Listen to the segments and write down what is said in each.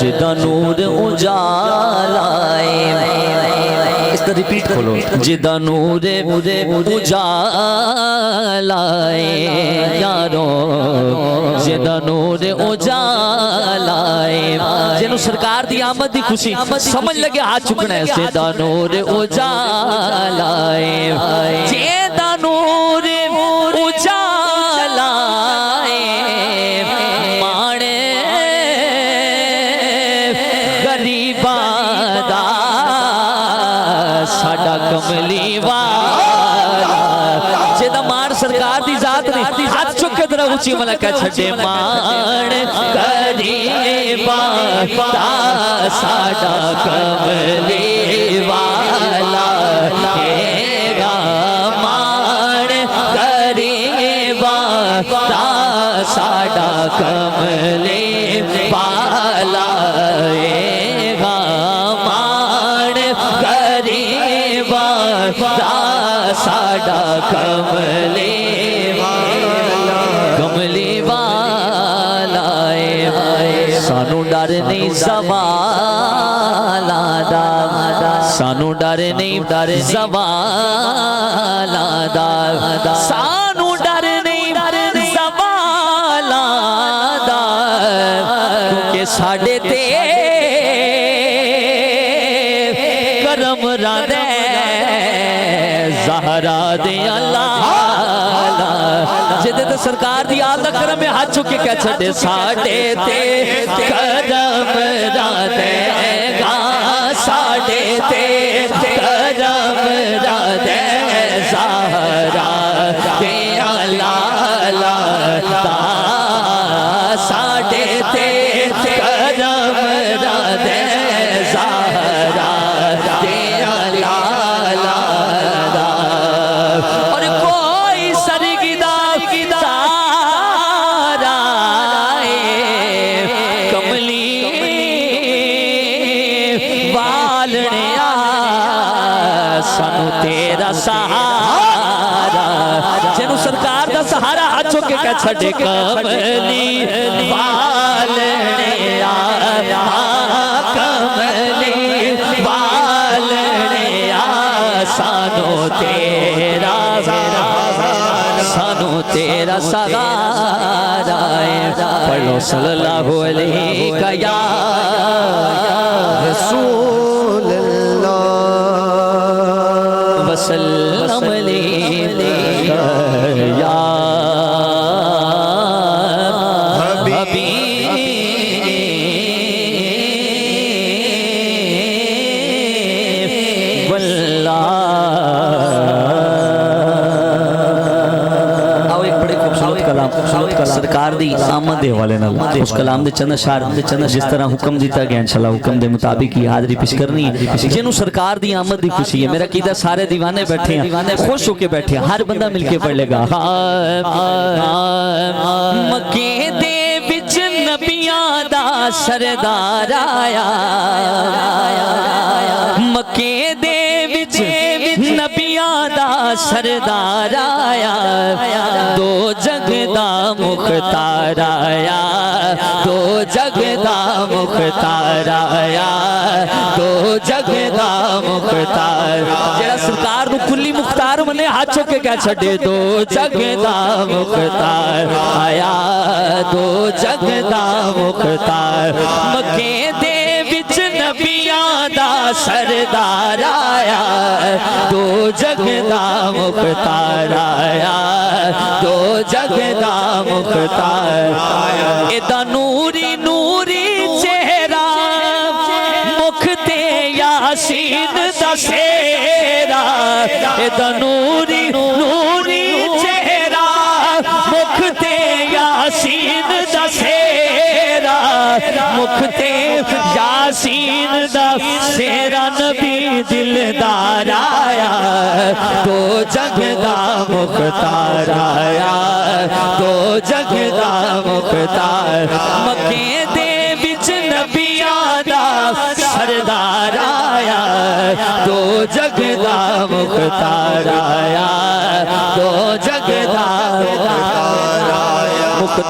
جدا نور اجالائے، اس طرح ریپیٹ کھولو، جدا نور اجالائے یارو، جدا نور اجالائے، جنہوں سرکار دی آمد دی خوشی سمجھ لگے ہاتھ چکنا ہے، جدا نور اجالائے، جدا نور اجالائے، مانے غریباں دا ساڈا کملی والا، جدا مان سرکار دی ذات نہیں، ہاتھ چکے درہ اچھی ملکہ چھڑے، مان غریباں دا ساڈا کملی والا، ساڈا کملی والا، مان غریباں دا ساڈا کملی والا، کملی والا، سانو ڈر نہیں زوالا دا، سانو ڈر نہیں زوالا دا، سانو ڈر نہیں زوالا دا، کیونکہ ساڈے تے کرم رادے زہرا دے اللہ، جدے تے سرکار دی آلہ کرم میں ہاتھ چکے کہہ چھڑے، ساڈے تے کرم رادے گا، ساڈے تے کرم رادے زہرا دے اللہ، ساڈے تے کرم رادے زہرا دے اللہ، اور کوئی سرگدہ تارا کملی والنیا، سانو تیرا سہارا، جنہوں سرکار دا سہارا ہاتھ چکے کہہ چھڑے، کملی والنیا، کملی والنیا، سانو تیرا سہارا، پڑھو صلی اللہ علیہ یا رسول اللہ وسلم علیہ یا حبیب اللہ۔ آؤ ایک بڑے خوبصورت کلام سرکار دی آمد دے والے نال، اس کلام دے چند اشعار جس طرح حکم دیتا گیا انشاءاللہ حکم دے مطابق ہی حاضری پیش کرنی ہے، جنہوں سرکار دی آمد دی خوشی ہے، میرا قیدہ سارے دیوانے بیٹھے ہیں، خوش ہو کے بیٹھے ہیں، ہر بندہ مل کے پڑھ لے گا، مکے دے وچ نبیاں دا سردار آیا، مکے دے وچ نبیاں دا سردار آیا، دو جگ دا مختار آیا، دو جگ دا مختار آیا، دو جگ دا مختار، جڑا سرکار نو کلی مختار منے ہاتھ چکے کہہ چھڑے، دو جگ دا مختار آیا، دو جگ دا مختار، مکے دے وچ نبیاں دا سردار آیا، دو جگ دا مختار آیا، دو جگ دا مختار آیا، ایدہ نوری نوری چہرہ مکھتے یاسین دا سیرہ، ایدہ نوری نوری چہرہ مکھتے یاسین دا سیرہ، مکھتے یاسین دا سیرہ، نبی دلدار آیا، دو جگ دا مختار آیا، دو جگ دا مختار، مکے دے وچ نبیاں دا سردار آیا، دو جگ دا مختار آیا، دو جگ دا مختار آیا،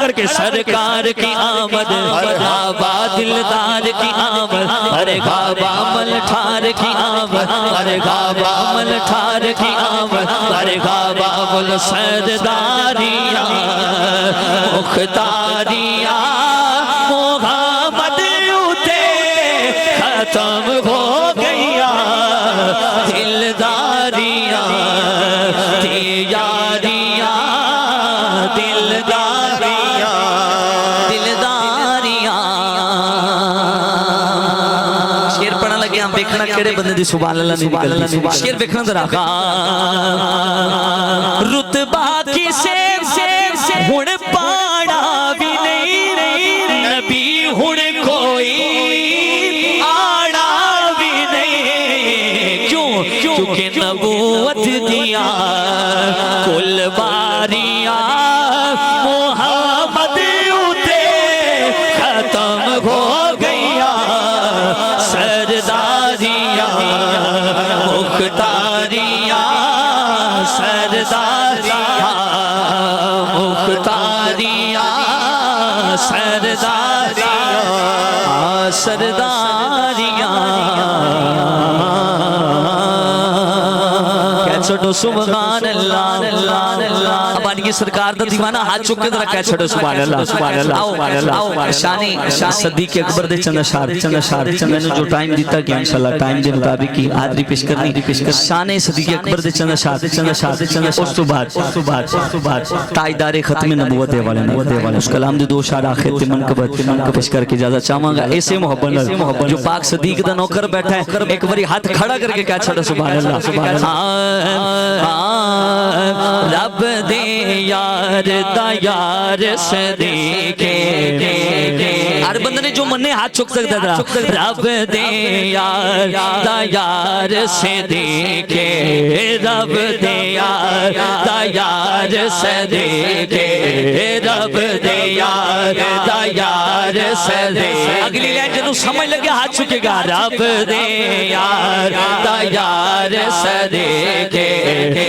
کر کے سرکار کی آمد مرحبا دلدار کی آمد مرحبا ملٹھار کی آمد مرحبا ملٹھار کی آمد مرحبا بول سرداریاں مختاریاں محمد اتے ختم ہو گیا دلداریاں دیاریاں دلداریاں دلداریاں شیر پڑھنا لگے ہم دیکھنا کیڑے بندے دی سبحان اللہ نہیں نکلتی شیر دیکھنا ذرا رتبہ کسے ہن پاڑا بھی نہیں نبی ہن کوئی آڑا بھی نہیں کیوں کیونکہ نبوت دیا کل باریاں محمد اتے ختم ہو گیا سرداریاں مختاریاں سرداریاں مختاریاں سرداریاں سرداریاں چھوٹو سبحان اللہ ابانی کی سرکار دا دیوانہ ہاتھ چکے در رکھا ہے چھوٹو سبحان اللہ سبحان اللہ شانی صدیق اکبر دے چند اشار میں نے جو ٹائم دیتا کہ انشاءاللہ ٹائم دے مطابق کی آدری پیش کرنی شان صدیق اکبر دے چند اشار اس تو بعد تائیدار ختم نبوت والے اس کلام دے دو اشار آخر تے منقبت پیش کر کے اجازت چاہوں گا ایسے محبت جو پاک صدیق دا نوکر بیٹھا ہے ایک باری ہاتھ کھڑا کر کے کہا چھوٹو سبحان اللہ رب دے یار دا یار صدیقے ہر بندے نے جو مننے ہاتھ چک سکتا تھا رب دے یار دا یار صدیقے رب دے یار دا یار صدیقے رب دے یار دا یار صدیقے اگلی لائن جنہوں سمجھ لگے ہاتھ چکے گا رب دے یار دا یار صدیقے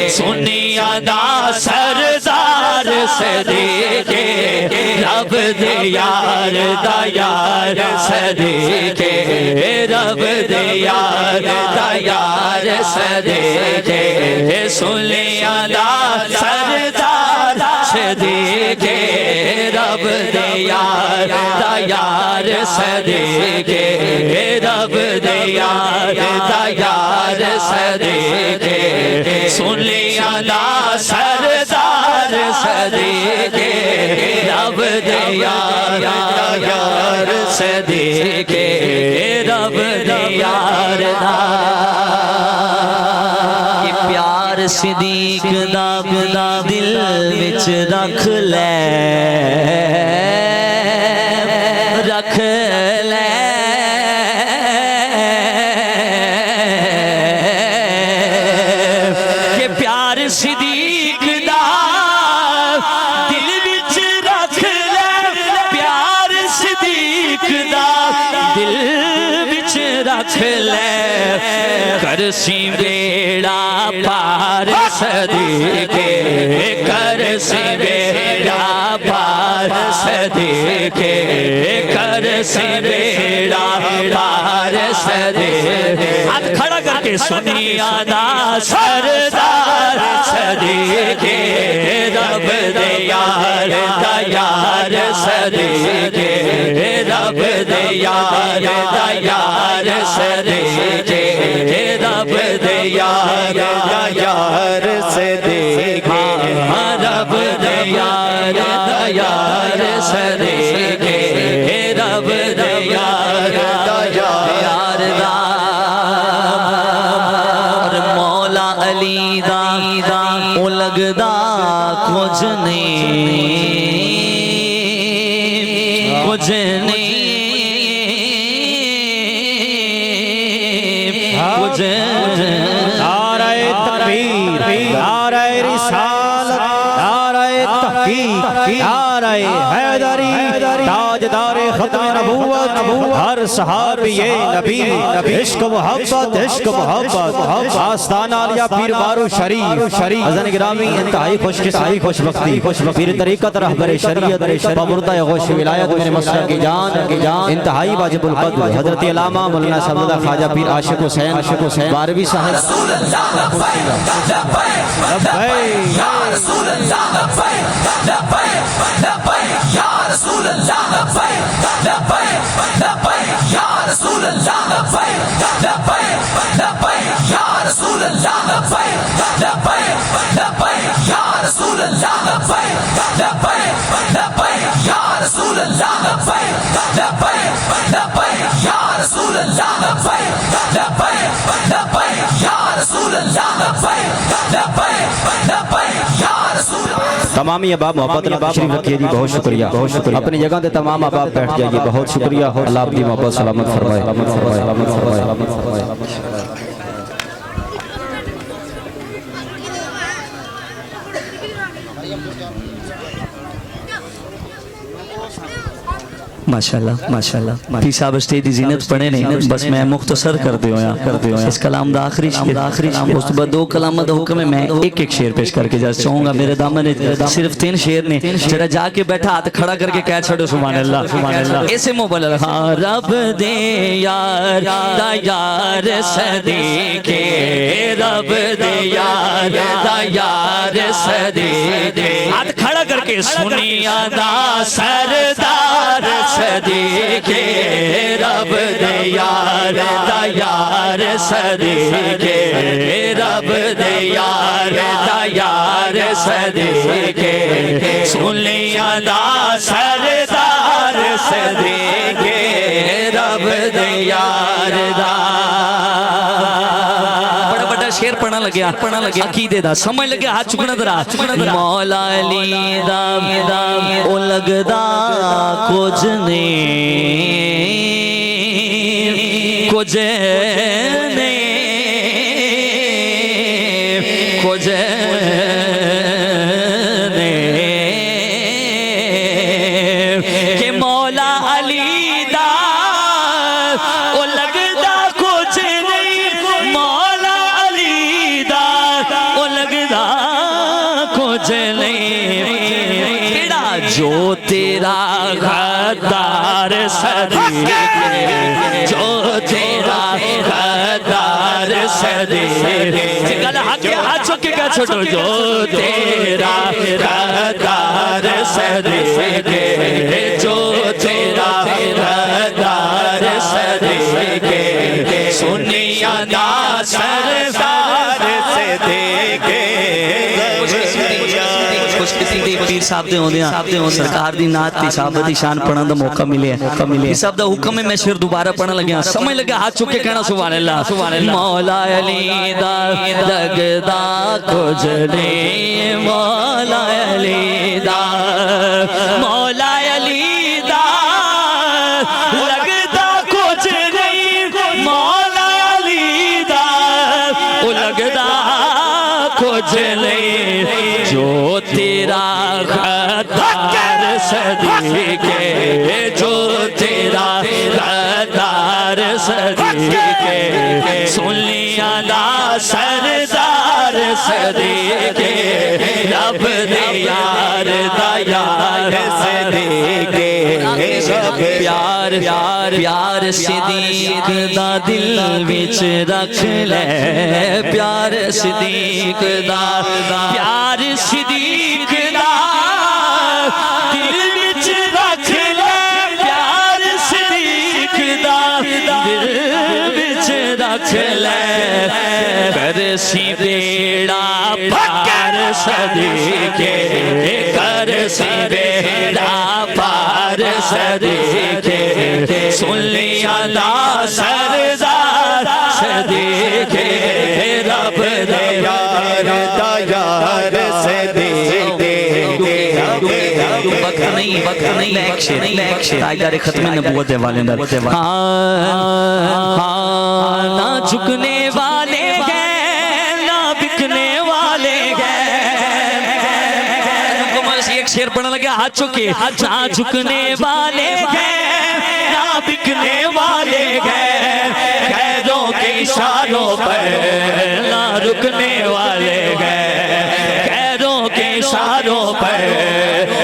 سنیا دا سردار صدیقے رب دے یار دا یار صدیقے رب دے یار دا یار صدیقے سنیا دا سردار صدیقے رب دے یار دا یار صدیقے رب دے یار دا یار صدیقے سن لیا لا سردار صدیقے رب دے یار صدیقے رب دے یار یہ پیار صدیق دا دل وچ رکھ لے رکھ لے صدیق دا دل وچ رکھ لے پیار صدیق دا دل وچ رکھ لے کرسی بیڑا پار صدیقے کرسی بیڑا پار صدیقے کرسی بیڑا پار صدیقے ہاتھ کھڑا کر کے سنیا دا سردار صدیقے رب دے یار دا یار صدیقے رب دے یار دا یار صدیقے رب دے یار دا یار صدیقے رب دے یار دا یار صدیقے رب دے یار دا یار مولا علی دا او لگدا کچھ نہیں کچھ نہیں کچھ نعرہ تکبیر نعرہ رسالت نعرہ تحقیق نعرہ حیدری تاج تاجدار ختم نبوت ہر صحابی نبی عشق محبت آستانہ عالیہ پیر بارو شریف حضرت گرامی انتہائی خوش بختی پیر طریقت رہبر شریعت بابردہ غوث ولایت میرے مسلک کی جان انتہائی واجب القدر حضرت علامہ مولانا صاحب خواجہ پیر عاشق حسین بارہویں صاحب رسول اللہ لبیک لبیک یا رسول اللہ لبیک لبیک لبیک یا رسول اللہ لبیک لبیک لبیک یا رسول اللہ لبیک لبیک لبیک یا رسول اللہ لبیک لبیک لبیک یا رسول اللہ لبیک لبیک لبیک یا رسول اللہ لبیک لبیک لبیک یا رسول اللہ لبیک لبیک لبیک یا رسول اللہ لبیک لبیک لبیک یا رسول اللہ۔ تمامی احباب محبت اللہ تشریف رکھیے جی، بہت شکریہ اپنی جگہ دے تمام احباب بیٹھ جائیے، بہت شکریہ اللہ اپنی محبت سلامت فرمائے۔ ماشاءاللہ پیر صاحب اسٹیج دی زینت پڑھے نہیں، بس میں مختصر کر دیو یا اس کلام دا آخری اس تو بعد دو کلام دا حکم ہے، میں ایک شعر پیش کر کے جا چاہوں گا، میرے دامن صرف 3 شعر نے، جڑا جا کے بیٹھا ہاتھ کھڑا کر کے کہہ چھڑو سبحان اللہ ایسے موبائل ہاں رب دے یار دا یار صدیقے رب دے یار دا یار صدیقے ہاتھ کھڑا کر کے سنیا دا سردار صدیقے رب دے یار دا یار صدیقے رب دے یار دا یار صدیقے سنیا دا سردار صدیقے رب دے یار دا شیر پڑھنا لگیا عقیدے دا سمجھ لگیا ہاتھ چکنا درا مولا علی دا او لگدا کچھ نہیں کچھ کہ مولا علی دا او لگدا کچھ نہیں مولا علی دا او لگدا کچھ نہیں کیڑا جو تیرا غدار صدیقے جو تیرا غدار صدیقے گل ہاتھ چک کے کہہ چھوڑو جو تیرا غدار صدیقے جو تیرا غدار صدیقے سنیا دا سردار صدیقے پیر صاحب دے ہوندے سرکار دی نعت تے صحابہ دی شان پڑھن دا موقع ملے پیر صاحب دا حکم ہے میں شعر دوبارہ پڑھن لگیا سمجھ لگا ہاتھ چک کے کہنا سبحان اللہ مولا علی دا لگدا کچھ نہیں مولا علی دا مولا علی دا لگدا کچھ نہیں مولا علی دا لگدا کچھ نہیں جو تیرا غدار صدیقے جو تیرا غدار صدیقے سن لیا لا سردار صدیقے رب دے یار دا یار صدیقے پیار پیار صدیق دا دل وچ رکھ لے پیار صدیق دا پیار صدیق دا دل وچ رکھ لے پیار صدیق دا دل وچ رکھ لے کر سی بیڑا پار صدیقے کر سی بیڑا پار صدیقے سن لیا لا سردار صدیقے رب دے یار دا یار صدیقے وقت نہیں ایک شیر تاجدار ختم نبوت والے نہ جھکنے والے گئے نہ بکنے والے گئے ایک شیر پڑھنے لگے ہاتھ چکے نہ جھکنے والے گئے نہ بکنے والے گئے غیروں کے اشاروں پر نہ رکنے والے گئے غیروں کے اشاروں پر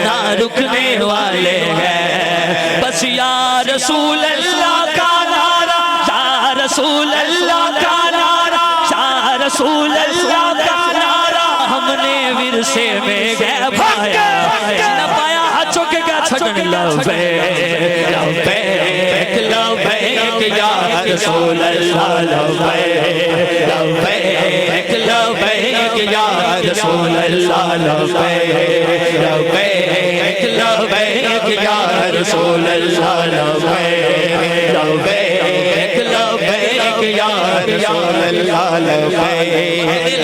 نہ رکنے والے گئے بس یا رسول اللہ کا نعرہ یا رسول اللہ کا نعرہ یا رسول اللہ کا نعرہ ہم نے ورثے میں گئے پایا نہ پایا ہاتھوں کے گیا چھڑن لبیک لبیک لبیک یا رسول اللہ لبیک لبیک لبیک یا رسول اللہ لبیک لبیک لبیک یا رسول اللہ لبیک لبیک لبیک یا رسول اللہ لبیک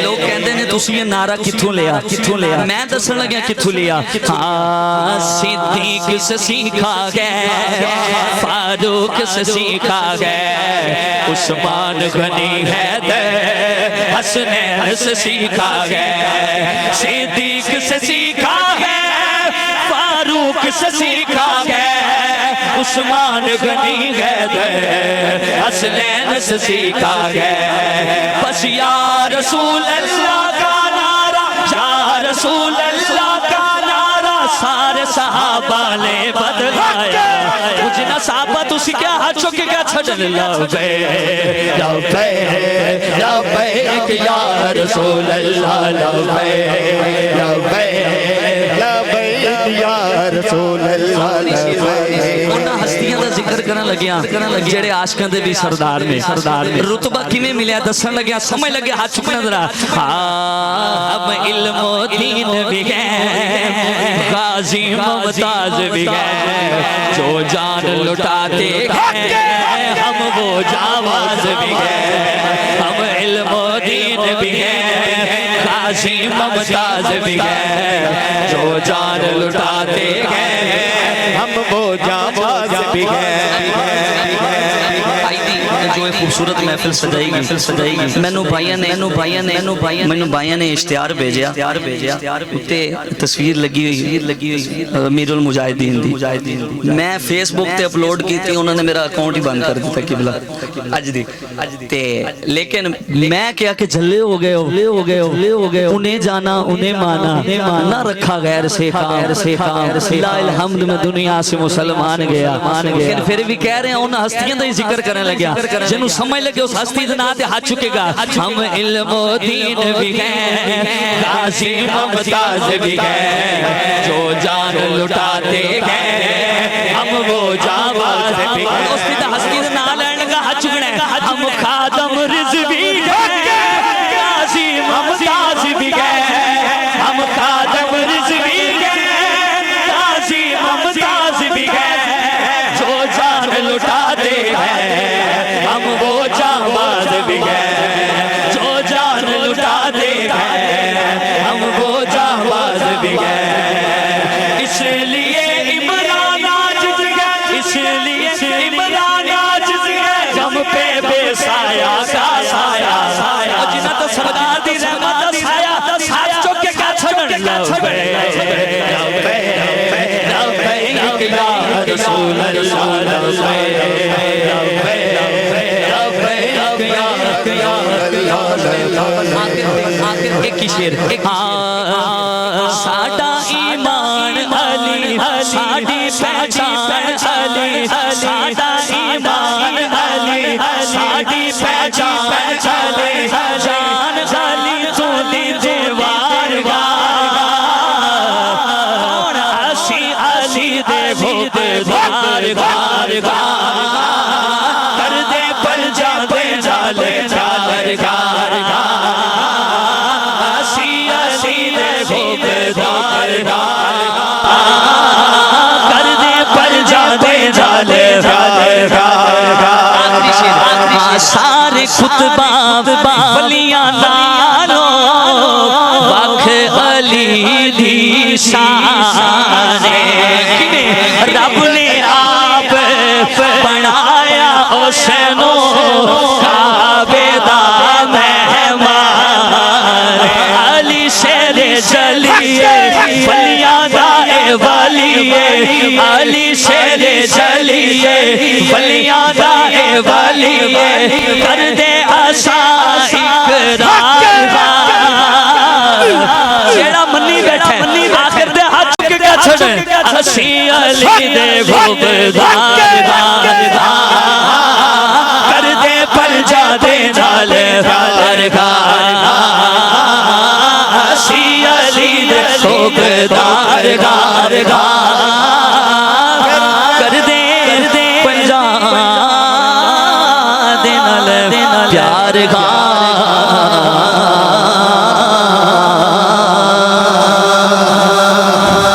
لوگ کہندے نے تسی یہ نعرہ کتھوں لیا میں دسن لگیا کتھوں لیا ہاں صدیق سے سیکھا گئے فاروق سے سیکھا گئے عثمان غنی حیدر حسنین سے سیکھا گئے صدیق سے سیکھا گئے فاروق سے سیکھا گئے عثمان غنی حیدر حسنین سے سیکھا گئے بس یا رسول اللہ کا نعرہ یا رسول اللہ کا نعرہ سارے صحابہ نے بدلایا مجھے نہ صحابہ تو اسی کیا ہاتھ چکے گا چھڑن لبیک لبیک لبیک یا رسول اللہ لبیک لبیک لبیک یا رسول اللہ لبیک انہاں ہستیاں دا ذکر کرنے لگیاں جڑے عاشقاں دے بھی سردار میں رتبہ کیویں ملیا دسن لگیا سمجھ لگیا ہاتھ چکنا ذرا ہم علم و دین بھی گئے غازی ممتاز بھی گئے جو جان لٹاتے گئے ہم وہ جاواز بھی گئے ہم علم و دین بھی گئے غازی ممتاز بھی گئے جو جان لٹاتے گئے ہم وہ جاواز بھی گئے جو خوبصورت محفل سجائی گئی مینوں بھائیاں نے اشتہار بھیجیا تے تصویر لگی ہوئی امیر المجاہدین دی میں فیس بک تے اپلوڈ کی تھی انہوں نے میرا اکاؤنٹ ہی بند کر دیتا قبلہ اج دی تے لیکن میں کیا کہ جھلے ہو گئے انہیں جانا انہیں مانا نہ رکھا غیر سے کام لا الحمد میں دنیا سے مسلمان گیا لیکن پھر بھی کہہ رہے ہیں انہاں ہستیاں دا ہی ذکر کرنے لگیا جنہوں سمجھ لگے اس ہستی دے نام تے ہاتھ چکے گا ہم علم و دین بھی گئے غازی ممتاز بھی گئے جو جان لٹاتے گئے ہم وہ جاواز بھی گئے اس کی ہستی دے نام لینے کا ہاتھ چکنے ہم خادم رضوی گئے غازی ممتاز بھی گئے ہم خادم رضوی گئے غازی ممتاز بھی گئے جو جان لٹاتے گئے ہم وہ جاواز بھی گئے جو جان لٹاتے گئے ہم وہ جاواز بھی گئے اس لیے عمران عاجز گئے اس لیے عمران عاجز گئے غم پہ بے سایہ کا سایہ اور جنہ تو سردار دی رحمت دا سایہ ہاتھ چکے کا چھڑن لبیک لبیک یا رسول اللہ لبیک ایک ہی شیر ساڈا ایمان علی ساڈی پہچان علی ساڈا ایمان علی ساڈی پہچان علی جان علی تو دی دیوار گار اسی علی دے بھوت دار گار کر دے پر جاتے جالے جالر گار اسی علی دے بھوت دار کر دے پر جاتے جالے جالر سارے خطبہ ولیاں نالو وقت علی دی شان رب نے آپ بنایا حسینو کعبے دا مہمان علی شیر جلیے ولیاں دا اے ولی کر دے آسا اقرار جیڑا منی بیٹھے آخر دے ہاتھ چک کے چھڑے اسی علی دے گھوبدار کر دے پل جا دے نالے ہر گھار